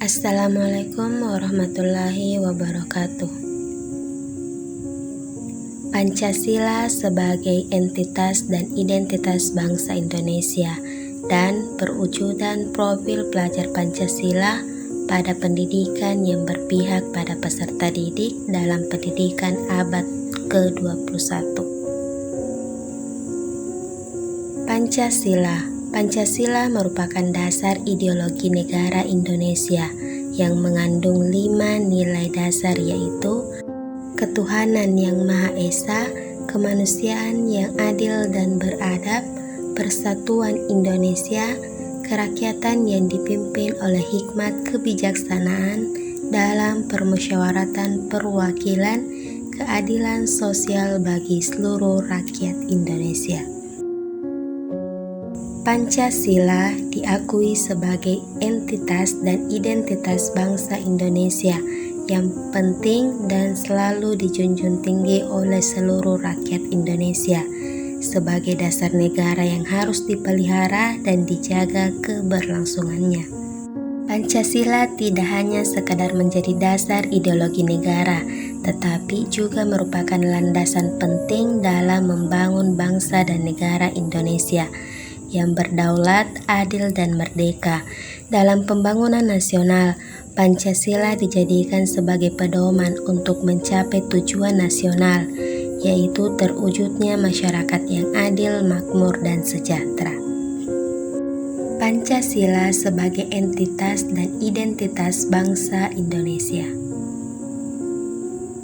Assalamualaikum warahmatullahi wabarakatuh. Pancasila sebagai entitas dan identitas bangsa Indonesia dan perwujudan profil pelajar Pancasila pada pendidikan yang berpihak pada peserta didik dalam pendidikan abad ke-21. Pancasila merupakan dasar ideologi negara Indonesia yang mengandung 5 nilai dasar, yaitu ketuhanan yang Maha Esa, kemanusiaan yang adil dan beradab, persatuan Indonesia, kerakyatan yang dipimpin oleh hikmat kebijaksanaan dalam permusyawaratan perwakilan, keadilan sosial bagi seluruh rakyat Indonesia. Pancasila diakui sebagai entitas dan identitas bangsa Indonesia yang penting dan selalu dijunjung tinggi oleh seluruh rakyat Indonesia sebagai dasar negara yang harus dipelihara dan dijaga keberlangsungannya. Pancasila tidak hanya sekadar menjadi dasar ideologi negara, tetapi juga merupakan landasan penting dalam membangun bangsa dan negara Indonesia yang berdaulat, adil, dan merdeka. Dalam pembangunan nasional, Pancasila dijadikan sebagai pedoman untuk mencapai tujuan nasional, yaitu terwujudnya masyarakat yang adil, makmur, dan sejahtera. Pancasila sebagai entitas dan identitas bangsa Indonesia.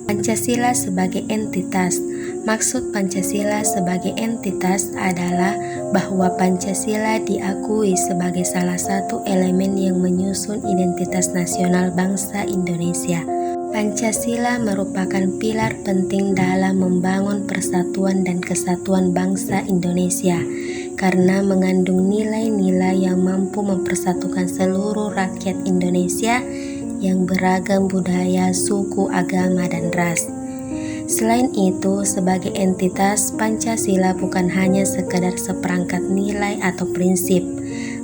Pancasila sebagai entitas. Maksud Pancasila sebagai entitas adalah bahwa Pancasila diakui sebagai salah satu elemen yang menyusun identitas nasional bangsa Indonesia. Pancasila merupakan pilar penting dalam membangun persatuan dan kesatuan bangsa Indonesia karena mengandung nilai-nilai yang mampu mempersatukan seluruh rakyat Indonesia yang beragam budaya, suku, agama, dan ras. Selain itu, sebagai entitas, Pancasila bukan hanya sekadar seperangkat nilai atau prinsip,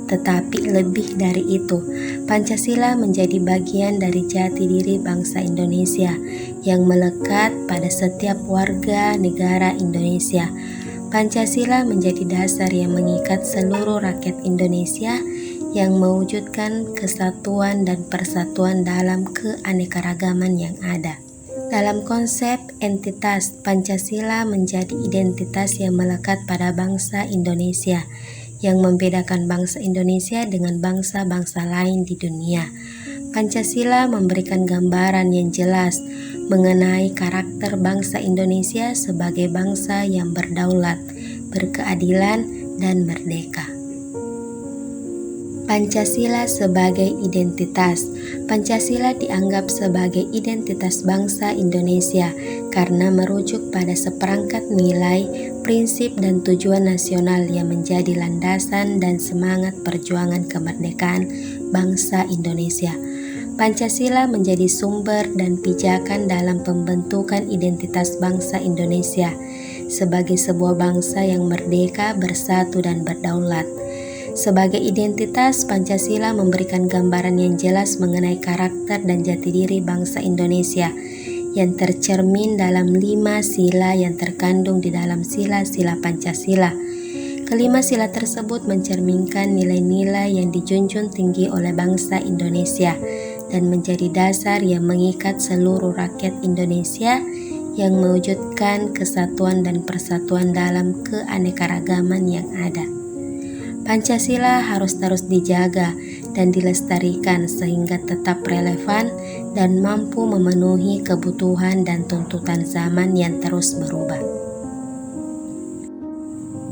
tetapi lebih dari itu. Pancasila menjadi bagian dari jati diri bangsa Indonesia yang melekat pada setiap warga negara Indonesia. Pancasila menjadi dasar yang mengikat seluruh rakyat Indonesia yang mewujudkan kesatuan dan persatuan dalam keanekaragaman yang ada. Dalam konsep entitas, Pancasila menjadi identitas yang melekat pada bangsa Indonesia, yang membedakan bangsa Indonesia dengan bangsa-bangsa lain di dunia. Pancasila memberikan gambaran yang jelas mengenai karakter bangsa Indonesia sebagai bangsa yang berdaulat, berkeadilan, dan merdeka. Pancasila sebagai identitas. Pancasila dianggap sebagai identitas bangsa Indonesia karena merujuk pada seperangkat nilai, prinsip, dan tujuan nasional yang menjadi landasan dan semangat perjuangan kemerdekaan bangsa Indonesia. Pancasila menjadi sumber dan pijakan dalam pembentukan identitas bangsa Indonesia sebagai sebuah bangsa yang merdeka, bersatu, dan berdaulat. Sebagai identitas, Pancasila memberikan gambaran yang jelas mengenai karakter dan jati diri bangsa Indonesia yang tercermin dalam 5 sila yang terkandung di dalam sila-sila Pancasila. Kelima sila tersebut mencerminkan nilai-nilai yang dijunjung tinggi oleh bangsa Indonesia dan menjadi dasar yang mengikat seluruh rakyat Indonesia yang mewujudkan kesatuan dan persatuan dalam keanekaragaman yang ada. Pancasila harus terus dijaga dan dilestarikan sehingga tetap relevan dan mampu memenuhi kebutuhan dan tuntutan zaman yang terus berubah.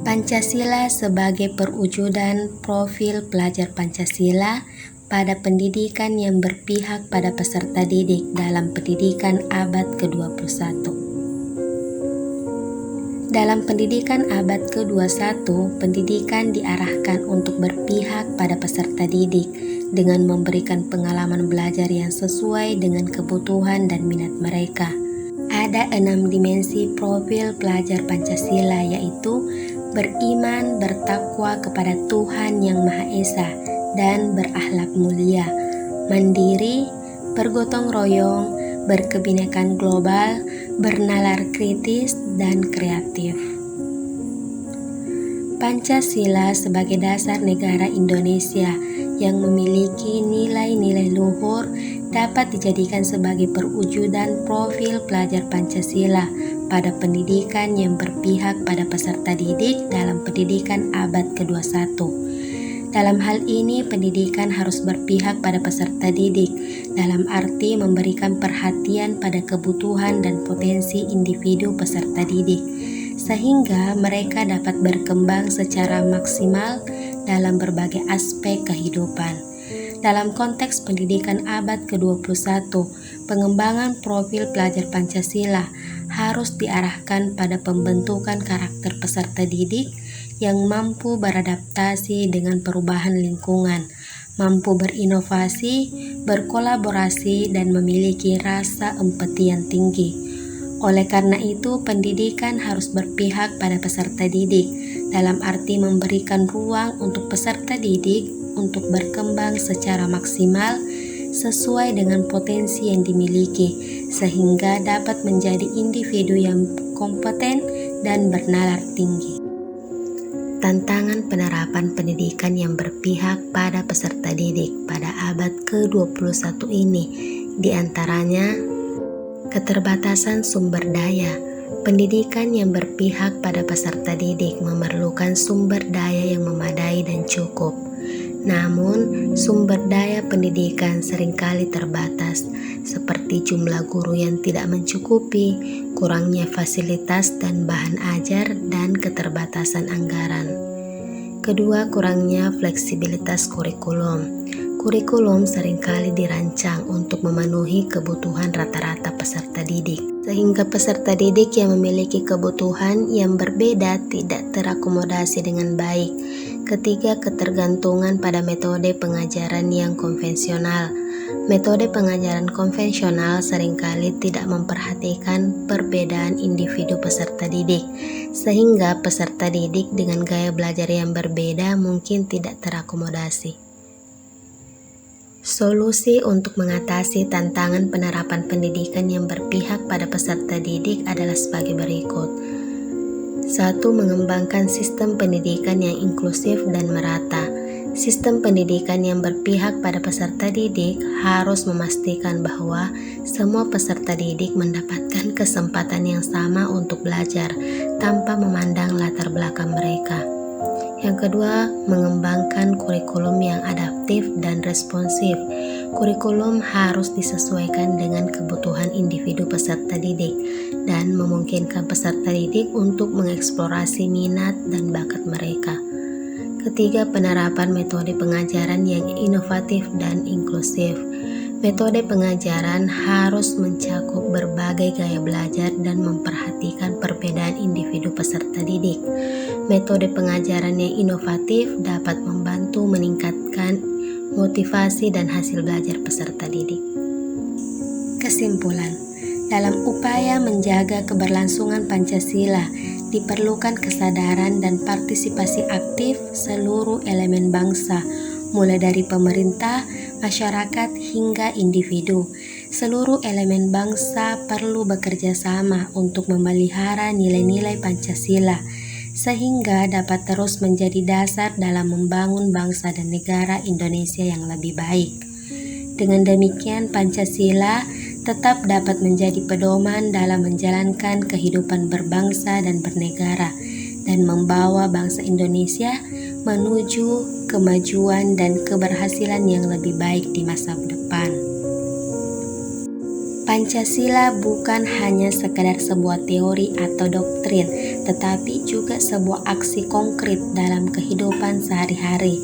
Pancasila sebagai perwujudan profil pelajar Pancasila pada pendidikan yang berpihak pada peserta didik dalam pendidikan abad ke-21. Dalam pendidikan abad ke-21, pendidikan diarahkan untuk berpihak pada peserta didik dengan memberikan pengalaman belajar yang sesuai dengan kebutuhan dan minat mereka. Ada 6 dimensi profil pelajar Pancasila, yaitu beriman, bertakwa kepada Tuhan Yang Maha Esa, dan berakhlak mulia, mandiri, bergotong royong, berkebinekaan global, bernalar kritis, dan kreatif. Pancasila sebagai dasar negara Indonesia yang memiliki nilai-nilai luhur dapat dijadikan sebagai perwujudan profil pelajar Pancasila pada pendidikan yang berpihak pada peserta didik dalam pendidikan abad ke-21. Dalam hal ini, pendidikan harus berpihak pada peserta didik dalam arti memberikan perhatian pada kebutuhan dan potensi individu peserta didik, sehingga mereka dapat berkembang secara maksimal dalam berbagai aspek kehidupan. Dalam konteks pendidikan abad ke-21, pengembangan profil pelajar Pancasila harus diarahkan pada pembentukan karakter peserta didik yang mampu beradaptasi dengan perubahan lingkungan, mampu berinovasi, berkolaborasi, dan memiliki rasa empati yang tinggi. Oleh karena itu, pendidikan harus berpihak pada peserta didik, dalam arti memberikan ruang untuk peserta didik untuk berkembang secara maksimal sesuai dengan potensi yang dimiliki, sehingga dapat menjadi individu yang kompeten dan bernalar tinggi. Tantangan penerapan pendidikan yang berpihak pada peserta didik pada abad ke-21 ini diantaranya keterbatasan sumber daya. Pendidikan yang berpihak pada peserta didik memerlukan sumber daya yang memadai dan cukup. Namun, sumber daya pendidikan seringkali terbatas, seperti jumlah guru yang tidak mencukupi, kurangnya fasilitas dan bahan ajar, dan keterbatasan anggaran. Kedua, kurangnya fleksibilitas kurikulum. Kurikulum seringkali dirancang untuk memenuhi kebutuhan rata-rata peserta didik, sehingga peserta didik yang memiliki kebutuhan yang berbeda tidak terakomodasi dengan baik. Ketiga, ketergantungan pada metode pengajaran yang konvensional. Metode pengajaran konvensional seringkali tidak memperhatikan perbedaan individu peserta didik, sehingga peserta didik dengan gaya belajar yang berbeda mungkin tidak terakomodasi. Solusi untuk mengatasi tantangan penerapan pendidikan yang berpihak pada peserta didik adalah sebagai berikut. 1. Mengembangkan sistem pendidikan yang inklusif dan merata. Sistem pendidikan yang berpihak pada peserta didik harus memastikan bahwa semua peserta didik mendapatkan kesempatan yang sama untuk belajar tanpa memandang latar belakang mereka. Yang kedua, mengembangkan kurikulum yang adaptif dan responsif. Kurikulum harus disesuaikan dengan kebutuhan individu peserta didik dan memungkinkan peserta didik untuk mengeksplorasi minat dan bakat mereka. Ketiga, penerapan metode pengajaran yang inovatif dan inklusif. Metode pengajaran harus mencakup berbagai gaya belajar dan memperhatikan perbedaan individu peserta didik. Metode pengajaran yang inovatif dapat membantu meningkatkan motivasi dan hasil belajar peserta didik. Kesimpulan, dalam upaya menjaga keberlangsungan Pancasila, diperlukan kesadaran dan partisipasi aktif seluruh elemen bangsa, mulai dari pemerintah, masyarakat, hingga individu. Seluruh elemen bangsa perlu bekerja sama untuk memelihara nilai-nilai Pancasila, sehingga dapat terus menjadi dasar dalam membangun bangsa dan negara Indonesia yang lebih baik. Dengan demikian, Pancasila tetap dapat menjadi pedoman dalam menjalankan kehidupan berbangsa dan bernegara, dan membawa bangsa Indonesia menuju kemajuan dan keberhasilan yang lebih baik di masa depan. Pancasila bukan hanya sekadar sebuah teori atau doktrin, tetapi juga sebuah aksi konkret dalam kehidupan sehari-hari.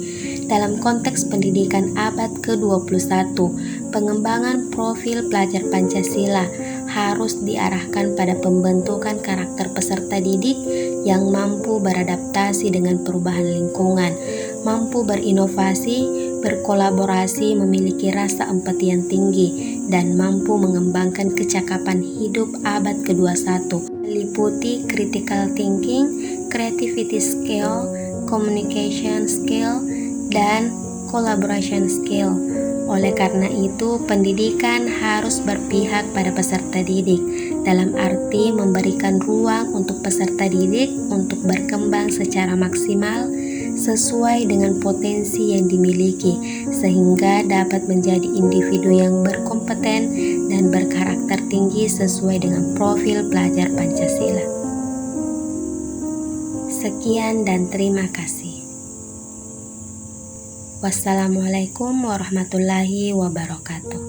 Dalam konteks pendidikan abad ke-21, pengembangan profil pelajar Pancasila harus diarahkan pada pembentukan karakter peserta didik yang mampu beradaptasi dengan perubahan lingkungan, mampu berinovasi, berkolaborasi, memiliki rasa empati yang tinggi, dan mampu mengembangkan kecakapan hidup abad ke-21, meliputi critical thinking, creativity skill, communication skill, dan collaboration skill. Oleh karena itu, pendidikan harus berpihak pada peserta didik, dalam arti memberikan ruang untuk peserta didik untuk berkembang secara maksimal sesuai dengan potensi yang dimiliki, sehingga dapat menjadi individu yang berkompeten dan berkarakter tinggi sesuai dengan profil pelajar Pancasila. Sekian dan terima kasih. Wassalamualaikum warahmatullahi wabarakatuh.